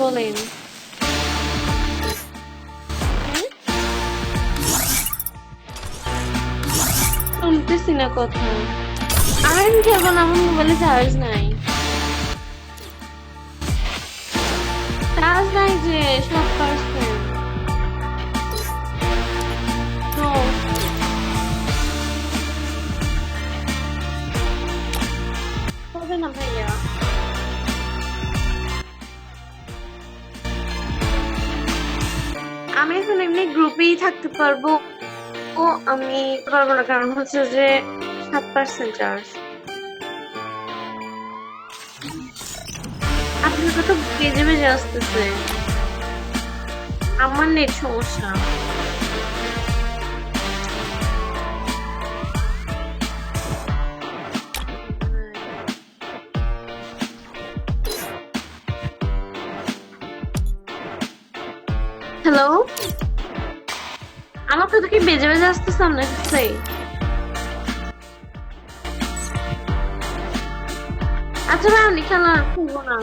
বলেন। হুম? শুনতেছি না কথা। আমি খেলবো না, আমার মোবাইলে চার্জ নাই। চার্জ নাই যে 7%। নো, হবে না ভাইয়া। আমি এখন এমনি গ্রুপেই থাকতে পারবো। ও আমি পারবো না, কারণ হচ্ছে যে 7% চার্জ। আপনার কথা বেজে বেজে আসতেছে। আমার নেট সমস্যা। হ্যালো, আমার কথা কি বেজে বেজে আসতেছে আপনার কাছে? আচ্ছা ভাই, আমি খেলা আর খেলবো না।